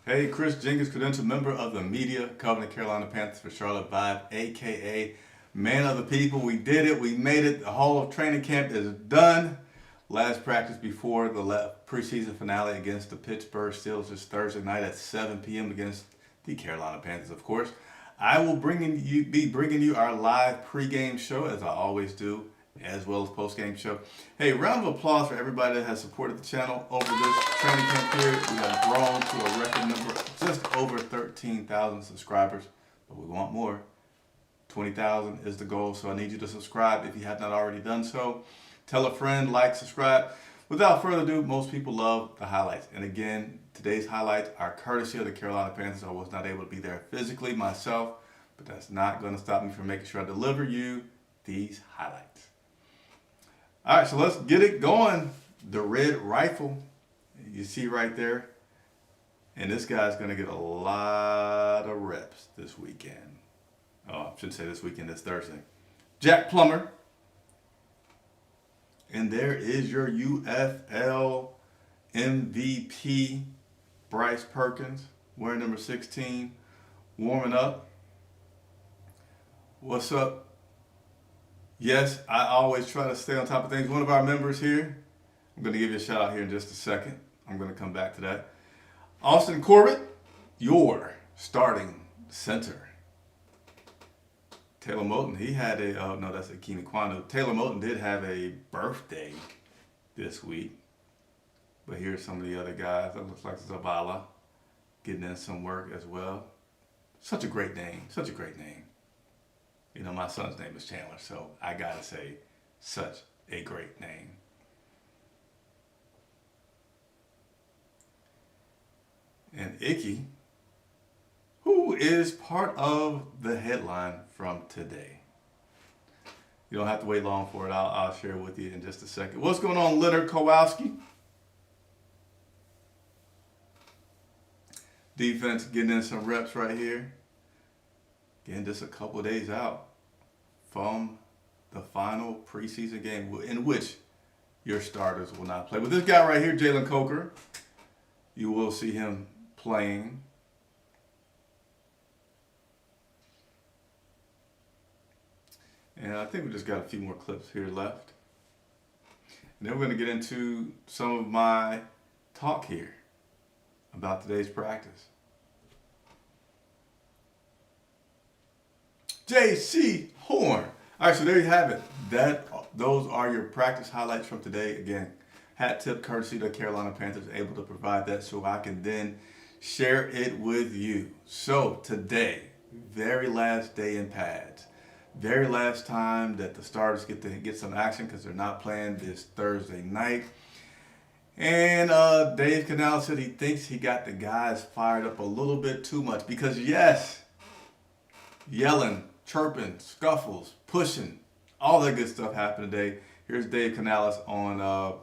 Hey, Chris Jenkins, credentialed member of the media, covering the Carolina Panthers for Charlotte Vibe, aka Man of the People. We did it. We made it. The whole of training camp is done. Last practice before the preseason finale against the Pittsburgh Steelers is Thursday night at 7 p.m. against the Carolina Panthers, of course. I will be bringing you our live pregame show, as I always do, as well as postgame show. Hey, round of applause for everybody that has supported the channel over this training camp period. We have grown to a record number of just over 13,000 subscribers, but we want more. 20,000 is the goal, so I need you to subscribe if you have not already done so. Tell a friend, like, subscribe. Without further ado, most people love the highlights. And again, today's highlights are courtesy of the Carolina Panthers. I was not able to be there physically myself, but that's not going to stop me from making sure I deliver you these highlights. All right, so let's get it going. The red rifle, you see right there. And this guy's going to get a lot of reps this weekend. Oh, I shouldn't say this weekend, this Thursday. Jack Plummer. And there is your UFL MVP, Bryce Perkins, wearing number 16, warming up. What's up? Yes, I always try to stay on top of things. One of our members here, I'm going to give you a shout out here in just a second. I'm going to come back to that. Austin Corbett, your starting center. Taylor Moton, he had a, oh no, that's Akini Kwanu. Taylor Moton did have a birthday this week. But here's some of the other guys. That looks like Zavala getting in some work as well. Such a great name, such a great name. You know, my son's name is Chandler, so I gotta say, such a great name. And Icky, who is part of the headline from today. You don't have to wait long for it. I'll share it with you in just a second. What's going on, Leonard Kowalski? Defense getting in some reps right here. Again, just a couple of days out from the final preseason game in which your starters will not play. But this guy right here, Jalen Coker, you will see him playing. And I think we just got a few more clips here left. And then we're going to get into some of my talk here about today's practice. J.C. Horn. All right, so there you have it. Those are your practice highlights from today. Again, hat tip courtesy to Carolina Panthers, able to provide that so I can then share it with you. So today, very last day in pads. Very last time that the starters get to get some action because they're not playing this Thursday night. And Dave Canal said he thinks he got the guys fired up a little bit too much because, yes, yelling, chirping, scuffles, pushing, all that good stuff happened today. Here's Dave Canales on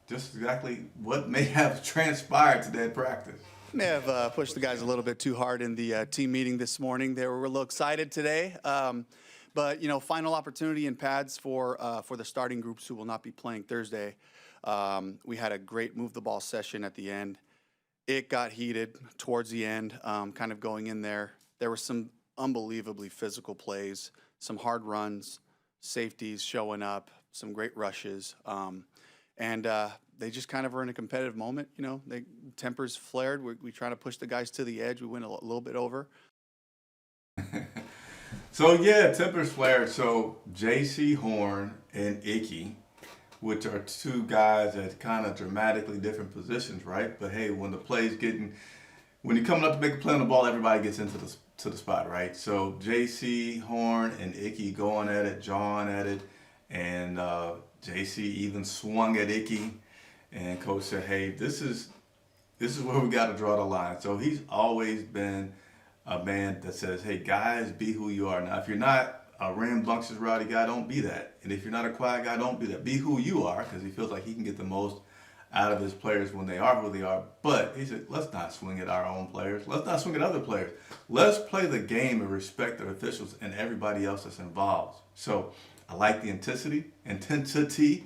just exactly what may have transpired today at practice. May have pushed the guys a little bit too hard in the team meeting this morning. They were a little excited today. But, you know, final opportunity in pads for the starting groups who will not be playing Thursday. We had a great move the ball session at the end. It got heated towards the end, kind of going in there. There were some unbelievably physical plays, some hard runs, safeties showing up, some great rushes. And they just kind of were in a competitive moment. You know, tempers flared. We try to push the guys to the edge. We went a little bit over. So yeah, tempers flared. So J.C. Horn and Icky, which are two guys at kind of dramatically different positions, right? But hey, when you're coming up to make a play on the ball, everybody gets into the spot, right? So J.C. Horn and Icky going at it, jawing at it, and J.C. even swung at Icky, and coach said, "Hey, this is where we got to draw the line." So he's always been a man that says, hey, guys, be who you are. Now, if you're not a rambunctious, rowdy guy, don't be that. And if you're not a quiet guy, don't be that. Be who you are, because he feels like he can get the most out of his players when they are who they are. But he said, let's not swing at our own players. Let's not swing at other players. Let's play the game and respect the officials and everybody else that's involved. So I like the intensity,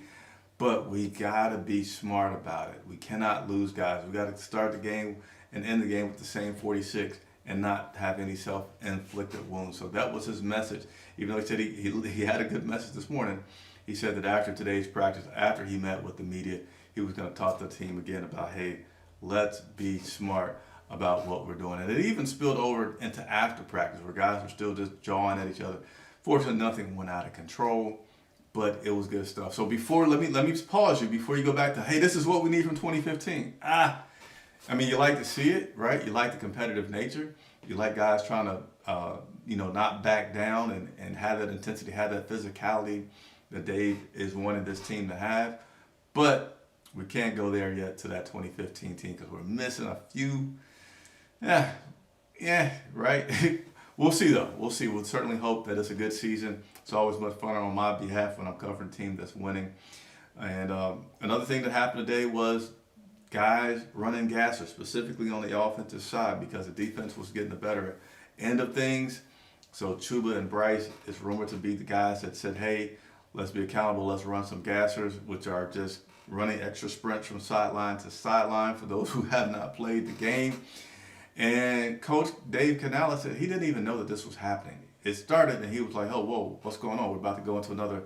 But we got to be smart about it. We cannot lose guys. We got to start the game and end the game with the same 46 and not have any self-inflicted wounds. So that was his message. Even though he said he had a good message this morning, he said that after today's practice, after he met with the media, he was going to talk to the team again about, hey, let's be smart about what we're doing. And it even spilled over into after practice where guys were still just jawing at each other. Fortunately, nothing went out of control, but it was good stuff. So let me pause you before you go back to, hey, this is what we need from 2015. I mean, you like to see it, right? You like the competitive nature. You like guys trying to, not back down and have that intensity, have that physicality that Dave is wanting this team to have. But we can't go there yet to that 2015 team because we're missing a few. Yeah, right. We'll see, though. We'll see. We'll certainly hope that it's a good season. It's always much fun on my behalf when I'm covering a team that's winning. And another thing that happened today was guys running gassers, specifically on the offensive side, because the defense was getting the better end of things. So Chuba and Bryce is rumored to be the guys that said, hey, let's be accountable. Let's run some gassers, which are just running extra sprints from sideline to sideline for those who have not played the game. And Coach Dave Canales said he didn't even know that this was happening. It started and he was like, oh, whoa, what's going on? We're about to go into another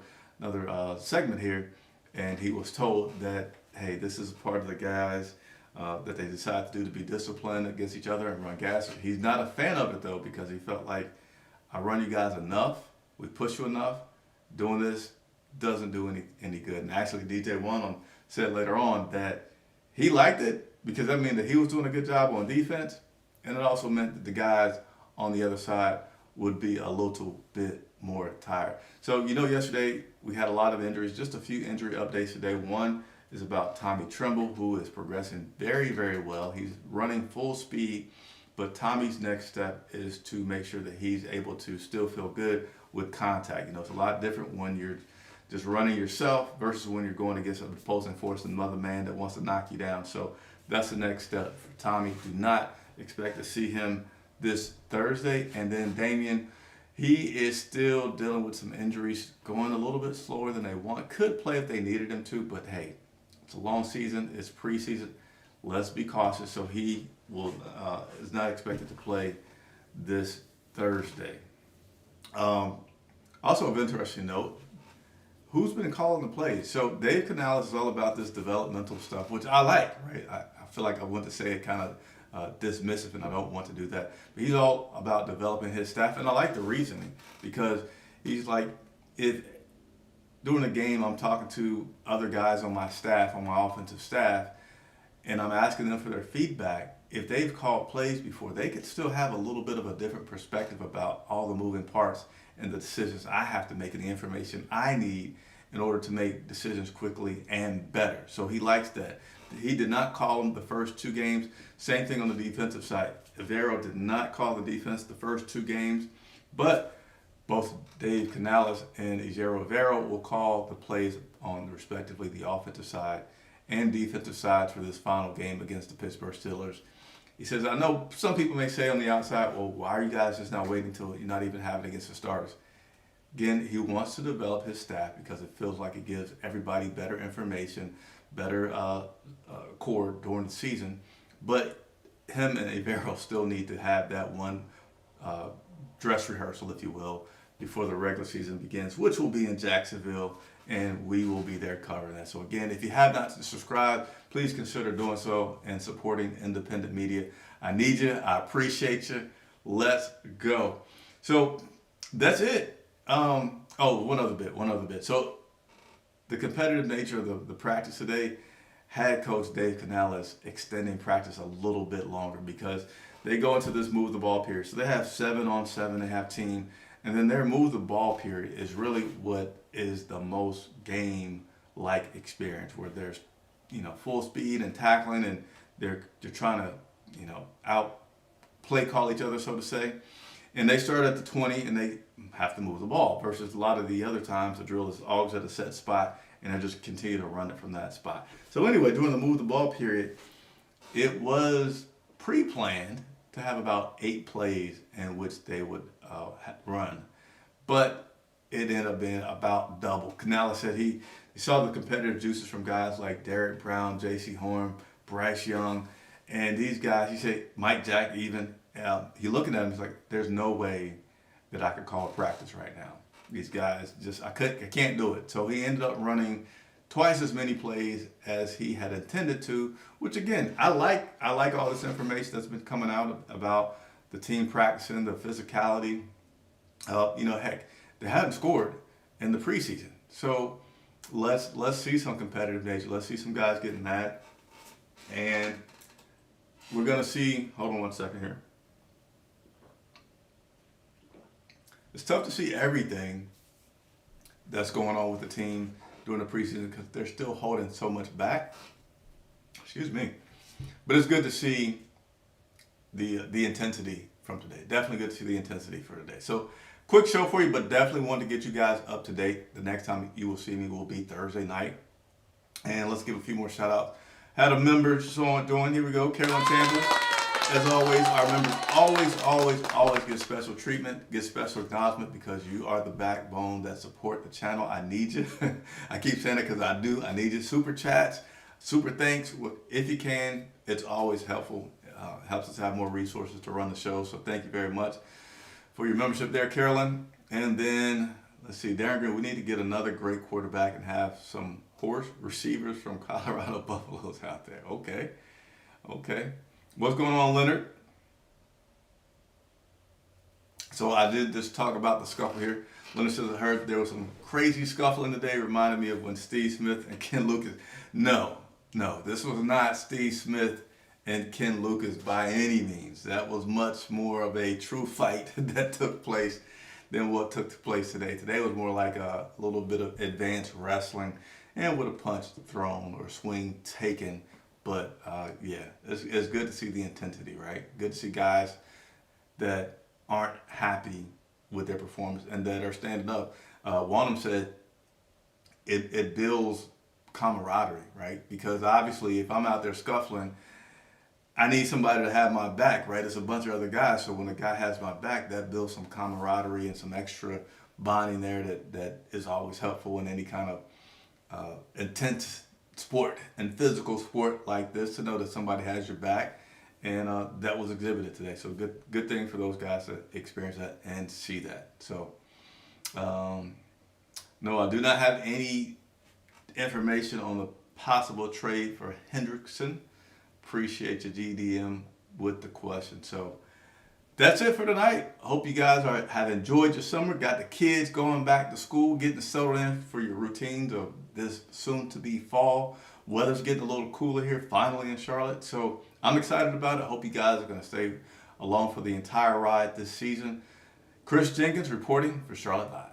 segment here. And he was told that, hey, this is part of the guys that they decided to do to be disciplined against each other and run gas. He's not a fan of it, though, because he felt like, I run you guys enough, we push you enough, doing this doesn't do any good. And actually, DJ One said later on that he liked it because that meant that he was doing a good job on defense, and it also meant that the guys on the other side would be a little bit more tired. So, yesterday we had a lot of injuries, just a few injury updates today. One is about Tommy Tremble, who is progressing very, very well. He's running full speed, but Tommy's next step is to make sure that he's able to still feel good with contact. It's a lot different when you're just running yourself versus when you're going against an opposing force, another man that wants to knock you down. So that's the next step for Tommy. Do not expect to see him this Thursday. And then Damian, he is still dealing with some injuries, going a little bit slower than they want. Could play if they needed him to, but hey, it's a long season. It's preseason. Let's be cautious. So he is not expected to play this Thursday. Also of interesting note, who's been calling the plays? So Dave Canales is all about this developmental stuff, which I like, right? I feel like I want to say it kind of dismissive, and I don't want to do that. But he's all about developing his staff, and I like the reasoning because he's like, if during a game I'm talking to other guys on my staff, on my offensive staff, and I'm asking them for their feedback, if they've called plays before, they could still have a little bit of a different perspective about all the moving parts and the decisions I have to make and the information I need in order to make decisions quickly and better. So he likes that. He did not call them the first two games. Same thing on the defensive side. Ivero did not call the defense the first two games, but both Dave Canales and Ejiro Ivero will call the plays on respectively the offensive side and defensive sides for this final game against the Pittsburgh Steelers. He says, I know some people may say on the outside, well, why are you guys just not waiting until you're not even having it against the starters? Again, he wants to develop his staff because it feels like it gives everybody better information, better core during the season. But him and Ivero still need to have that one dress rehearsal, if you will, before the regular season begins, which will be in Jacksonville, and we will be there covering that. So again, if you have not subscribed, please consider doing so and supporting independent media. I need you. I appreciate you. Let's go. So that's it. One other bit. So the competitive nature of the practice today had Coach Dave Canales extending practice a little bit longer because they go into this move the ball period. So they have 7-on-7, they have team, and then their move the ball period is really what is the most game-like experience where there's, full speed and tackling, and they're trying to, out play call each other, so to say. And they start at the 20 and they have to move the ball versus a lot of the other times the drill is always at a set spot and they just continue to run it from that spot. So anyway, during the move the ball period, it was pre-planned to have about 8 plays in which they would run. But it ended up being about double. Canales said he saw the competitive juices from guys like Derek Brown, J.C. Horn, Bryce Young, and these guys. He said Mike Jack even. He looking at him, he's like, "There's no way that I could call a practice right now. These guys I can't do it." So he ended up running twice as many plays as he had intended to, which again, I like all this information that's been coming out about the team practicing, the physicality. Heck, they haven't scored in the preseason. So let's see some competitive nature. Let's see some guys getting mad. And we're going to see, hold on one second here. It's tough to see everything that's going on with the team during the preseason because they're still holding so much back. Excuse me. But it's good to see the intensity from today. Definitely good to see the intensity for today. So quick show for you, but definitely want to get you guys up to date. The next time you will see me will be Thursday night. And let's give a few more shout outs. Had a member join. Here we go. Carolyn Chambliss. As always, our members always get special treatment, get special acknowledgement because you are the backbone that support the channel. I need you. I keep saying it because I do. I need you. Super chats, super thanks. If you can, it's always helpful. Helps us have more resources to run the show. So thank you very much for your membership there, Carolyn. And then, let's see, Darren Green, we need to get another great quarterback and have some horse receivers from Colorado Buffaloes out there. Okay. What's going on, Leonard? So I did just talk about the scuffle here. Leonard says I heard there was some crazy scuffling today. Reminded me of when Steve Smith and Ken Lucas. No, this was not Steve Smith and Ken Lucas by any means. That was much more of a true fight that took place than what took place today. Today was more like a little bit of advanced wrestling and with a punch thrown or swing taken. But it's good to see the intensity, right? Good to see guys that aren't happy with their performance and that are standing up. One of them said it builds camaraderie, right? Because obviously if I'm out there scuffling, I need somebody to have my back, right? It's a bunch of other guys. So when a guy has my back, that builds some camaraderie and some extra bonding there that is always helpful in any kind of intense sport and physical sport like this, to know that somebody has your back. And that was exhibited today. So good thing for those guys to experience that and see that. So no, I do not have any information on the possible trade for Hendrickson. Appreciate your GDM with the question. So that's it for tonight. Hope you guys have enjoyed your summer. Got the kids going back to school, getting settled in for your routines of this soon to be fall. Weather's getting a little cooler here finally in Charlotte. So I'm excited about it. Hope you guys are going to stay along for the entire ride this season. Chris Jenkins reporting for Charlotte Live.